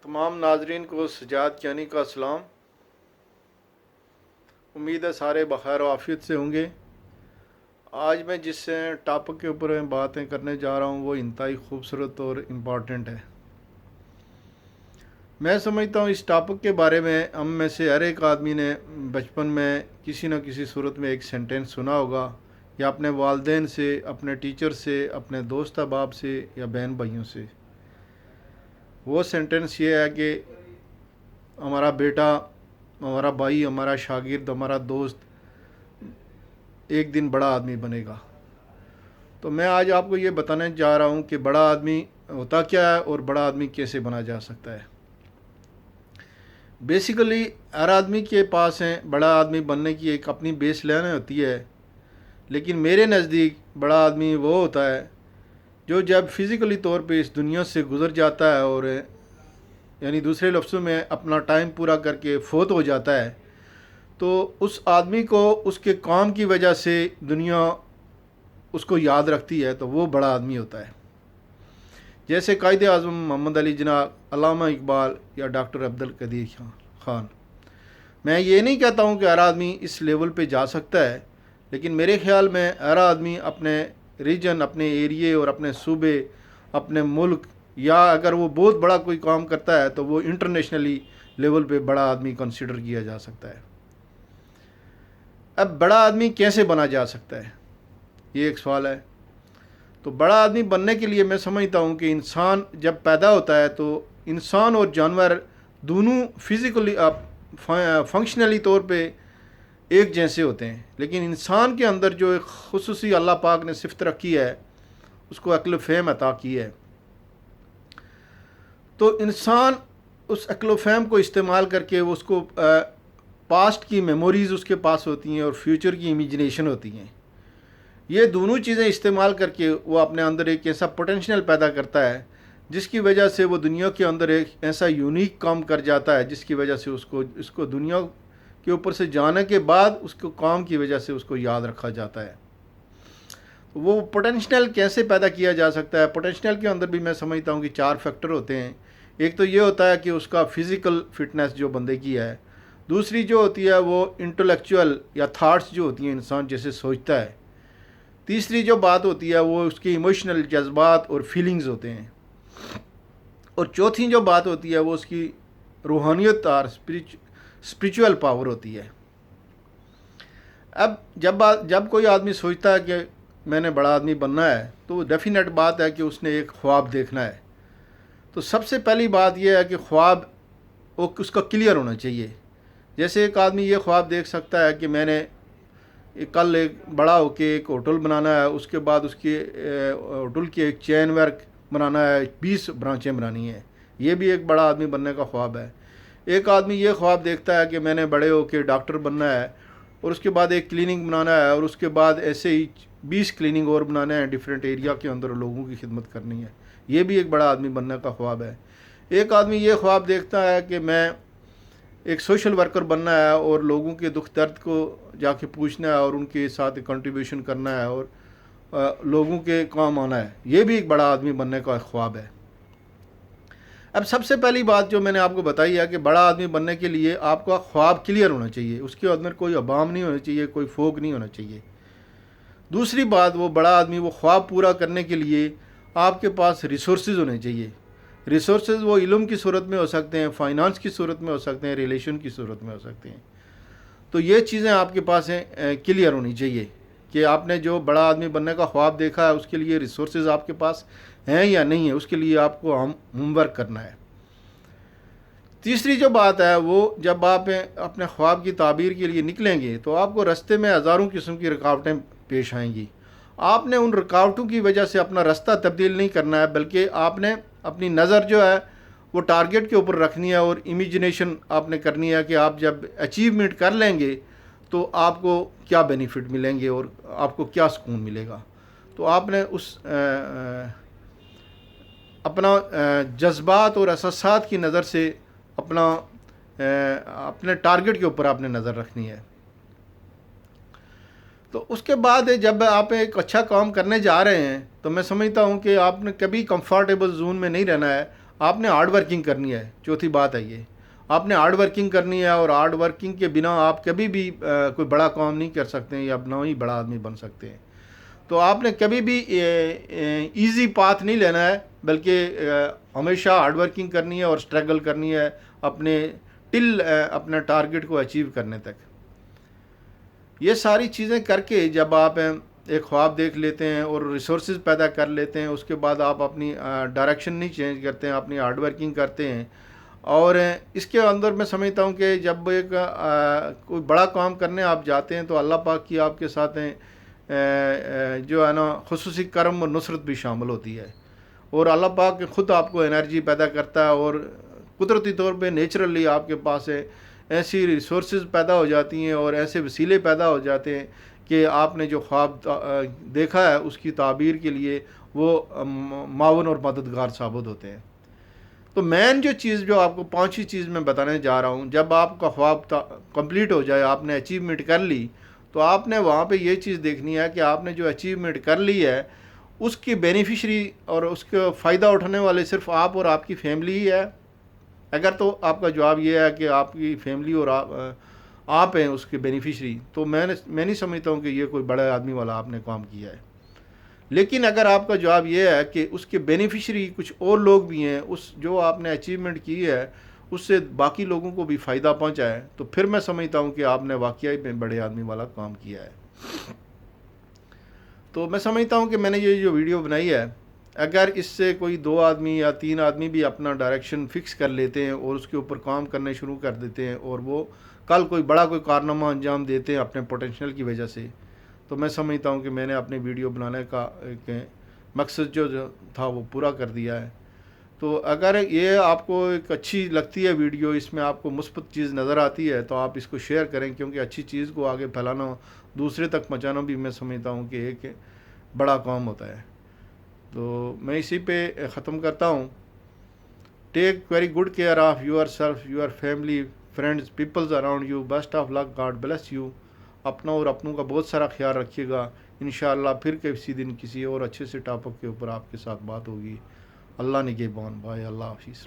तमाम नाजरीन को सजाद कियानी का सलाम। उम्मीद है सारे बखैर आफियत से होंगे। आज मैं जिस टॉपिक के ऊपर बातें करने जा रहा हूँ वो इंतहाई खूबसूरत और इम्पॉर्टेंट है। मैं समझता हूँ इस टॉपिक के बारे में हम में से हर एक आदमी ने बचपन में किसी न किसी सूरत में एक सेंटेंस सुना होगा, या अपने वालदेन से, अपने टीचर से, अपने दोस्त अहबाब से या बहन भाइयों से। वो सेंटेंस ये है कि हमारा बेटा, हमारा भाई, हमारा शागिर्द, हमारा दोस्त एक दिन बड़ा आदमी बनेगा। तो मैं आज आपको ये बताने जा रहा हूँ कि बड़ा आदमी होता क्या है और बड़ा आदमी कैसे बना जा सकता है। बेसिकली हर आदमी के पास है बड़ा आदमी बनने की एक अपनी बेस लाइन होती है, लेकिन मेरे नज़दीक बड़ा आदमी वो होता है जो जब फिज़िकली तौर पे इस दुनिया से गुज़र जाता है, और यानी दूसरे लफ्ज़ों में अपना टाइम पूरा करके फोत हो जाता है, तो उस आदमी को उसके काम की वजह से दुनिया उसको याद रखती है, तो वो बड़ा आदमी होता है। जैसे कायदे आज़म मोहम्मद अली जनाब, अल्लामा इकबाल या डॉक्टर अब्दुल कदीर खान। मैं ये नहीं कहता हूँ कि हर आदमी इस लेवल पे जा सकता है, लेकिन मेरे ख़्याल में हर आदमी अपने रीजन, अपने एरिए और अपने सूबे, अपने मुल्क, या अगर वो बहुत बड़ा कोई काम करता है तो वो इंटरनेशनली लेवल पे बड़ा आदमी कंसिडर किया जा सकता है। अब बड़ा आदमी कैसे बना जा सकता है, ये एक सवाल है। तो बड़ा आदमी बनने के लिए मैं समझता हूँ कि इंसान जब पैदा होता है तो इंसान और जानवर दोनों फिज़िकली फंक्शनली तौर पे एक जैसे होते हैं, लेकिन इंसान के अंदर जो एक खुसूसी अल्लाह पाक ने सिफ़त रखी है, उसको अक्ल फ़हम अता की है। तो इंसान उस अक्ल फ़हम को इस्तेमाल करके वो उसको पास्ट की मेमोरीज़ उसके पास होती हैं और फ्यूचर की इमेजिनेशन होती हैं। ये दोनों चीज़ें इस्तेमाल करके वो अपने अंदर एक ऐसा पोटेंशियल पैदा करता है जिसकी वजह से वो दुनिया के अंदर एक ऐसा यूनिक काम कर जाता है, जिसकी वजह से उसको दुनिया के ऊपर से जाने के बाद उसको काम की वजह से उसको याद रखा जाता है। वो पोटेंशियल कैसे पैदा किया जा सकता है? पोटेंशियल के अंदर भी मैं समझता हूँ कि 4 फैक्टर होते हैं। एक तो ये होता है कि उसका फ़िज़िकल फिटनेस जो बंदे की है। दूसरी जो होती है वो इंटेलेक्चुअल या थाट्स जो होती हैं, इंसान जैसे सोचता है। तीसरी जो बात होती है वो उसकी इमोशनल जज्बात और फीलिंग्स होते हैं। और चौथी जो बात होती है वो उसकी रूहानियत और स्पिरिचुअल पावर होती है। अब जब कोई आदमी सोचता है कि मैंने बड़ा आदमी बनना है, तो डेफिनेट बात है कि उसने एक ख्वाब देखना है। तो सबसे पहली बात यह है कि ख्वाब उसका क्लियर होना चाहिए। जैसे एक आदमी ये ख्वाब देख सकता है कि मैंने कल एक बड़ा होके एक होटल बनाना है, उसके बाद उसकी होटल की एक चेन वर्क बनाना है, 20 ब्रांचें बनानी है। ये भी एक बड़ा आदमी बनने का ख्वाब है। एक आदमी ये ख्वाब देखता है कि मैंने बड़े होके डॉक्टर बनना है, और उसके बाद एक क्लिनिक बनाना है, और उसके बाद ऐसे ही 20 क्लिनिक और बनाने हैं, डिफरेंट एरिया के अंदर लोगों की खिदमत करनी है। ये भी एक बड़ा आदमी बनने का ख्वाब है। एक आदमी ये ख्वाब देखता है कि मैं एक सोशल वर्कर बनना है और लोगों के दुख दर्द को जाके पूछना है और उनके साथ कंट्रीब्यूशन करना है और लोगों के काम आना है। ये भी एक बड़ा आदमी बनने का ख्वाब है। अब सबसे पहली बात जो मैंने आपको बताई है कि बड़ा आदमी बनने के लिए आपका ख्वाब क्लियर होना चाहिए, उसके अंदर कोई अबाम नहीं होना चाहिए, कोई फोग नहीं होना चाहिए। दूसरी बात, वो बड़ा आदमी वो ख्वाब पूरा करने के लिए आपके पास रिसोर्सेज होने चाहिए। रिसोर्सेज वो इल्म की सूरत में हो सकते हैं, फाइनेंस की सूरत में हो सकते हैं, रिलेशन की सूरत में हो सकते हैं। तो ये चीज़ें आपके पास हैं, क्लियर होनी चाहिए कि आपने जो बड़ा आदमी बनने का ख्वाब देखा है उसके लिए रिसोर्सेज आपके पास हैं या नहीं है, उसके लिए आपको होमवर्क करना है। तीसरी जो बात है वो, जब आप अपने ख्वाब की ताबीर के लिए निकलेंगे तो आपको रास्ते में हज़ारों किस्म की रुकावटें पेश आएंगी। आपने उन रुकावटों की वजह से अपना रास्ता तब्दील नहीं करना है, बल्कि आपने अपनी नज़र जो है वो टारगेट के ऊपर रखनी है और इमेजिनेशन आपने करनी है कि आप जब अचीवमेंट कर लेंगे तो आपको क्या बेनिफिट मिलेंगे और आपको क्या सुकून मिलेगा। तो आपने अपना जज्बात और एहसासात की नज़र से अपने टारगेट के ऊपर आपने नज़र रखनी है। तो उसके बाद जब आप एक अच्छा काम करने जा रहे हैं तो मैं समझता हूँ कि आपने कभी कंफर्टेबल जोन में नहीं रहना है। آپ نے ہارڈ ورکنگ کرنی ہے. چوتھی بات ہے یہ، آپ نے ہارڈ ورکنگ کرنی ہے، اور ہارڈ ورکنگ کے بنا آپ کبھی بھی کوئی بڑا کام نہیں کر سکتے ہیں یا نہ ہی بڑا آدمی بن سکتے ہیں. تو آپ نے کبھی بھی ایزی پاتھ نہیں لینا ہے، بلکہ ہمیشہ ہارڈ ورکنگ کرنی ہے اور اسٹرگل کرنی ہے اپنے اپنے ٹارگٹ کو اچیو کرنے تک. یہ ساری چیزیں کر کے جب آپ ایک خواب دیکھ لیتے ہیں اور ریسورسز پیدا کر لیتے ہیں، اس کے بعد آپ اپنی ڈائریکشن نہیں چینج کرتے ہیں، اپنی ہارڈ ورکنگ کرتے ہیں. اور اس کے اندر میں سمجھتا ہوں کہ جب ایک کوئی بڑا کام کرنے آپ جاتے ہیں تو اللہ پاک کی آپ کے ساتھ جو ہے نا خصوصی کرم اور نصرت بھی شامل ہوتی ہے، اور اللہ پاک خود آپ کو انرجی پیدا کرتا ہے، اور قدرتی طور پہ نیچرلی آپ کے پاس ایسی ریسورسز پیدا ہو جاتی ہیں اور ایسے وسیلے پیدا ہو جاتے ہیں کہ آپ نے جو خواب دیکھا ہے اس کی تعبیر کے لیے وہ معاون اور مددگار ثابت ہوتے ہیں. تو مین جو چیز جو آپ کو پانچویں چیز میں بتانے جا رہا ہوں، جب آپ کا خواب کمپلیٹ ہو جائے، آپ نے اچیومنٹ کر لی، تو آپ نے وہاں پہ یہ چیز دیکھنی ہے کہ آپ نے جو اچیومنٹ کر لی ہے اس کی بینیفیشری اور اس کا فائدہ اٹھانے والے صرف آپ اور آپ کی فیملی ہی ہے. اگر تو آپ کا جواب یہ ہے کہ آپ کی فیملی اور آپ ہیں اس کے بینیفیشری، تو میں نہیں سمجھتا ہوں کہ یہ کوئی بڑے آدمی والا آپ نے کام کیا ہے. لیکن اگر آپ کا جواب یہ ہے کہ اس کے بینیفیشری کچھ اور لوگ بھی ہیں، اس جو آپ نے اچیومنٹ کی ہے اس سے باقی لوگوں کو بھی فائدہ پہنچا ہے، تو پھر میں سمجھتا ہوں کہ آپ نے واقعی میں بڑے آدمی والا کام کیا ہے. تو میں سمجھتا ہوں کہ میں نے یہ جو ویڈیو بنائی ہے، اگر اس سے کوئی 2 آدمی یا 3 آدمی بھی اپنا ڈائریکشن فکس کر لیتے ہیں اور اس کے اوپر کام کرنے شروع کر دیتے ہیں، اور وہ کل کوئی بڑا کوئی کارنامہ انجام دیتے ہیں اپنے پوٹینشیل کی وجہ سے، تو میں سمجھتا ہوں کہ میں نے اپنی ویڈیو بنانے کا ایک مقصد جو تھا وہ پورا کر دیا ہے. تو اگر یہ آپ کو ایک اچھی لگتی ہے ویڈیو، اس میں آپ کو مثبت چیز نظر آتی ہے، تو آپ اس کو شیئر کریں، کیونکہ اچھی چیز کو آگے پھیلانا، دوسرے تک پہنچانا بھی میں سمجھتا ہوں کہ ایک بڑا کام ہوتا ہے. تو میں اسی پہ ختم کرتا ہوں. Take very good care of yourself, your family, friends, peoples around you. Best of luck, God bless you. اپنا اور اپنوں کا بہت سارا خیال رکھیے گا. انشاءاللہ پھر کسی دن کسی اور اچھے سے ٹاپک کے اوپر آپ کے ساتھ بات ہوگی. اللہ نگہبان. بھائی، اللہ حافظ.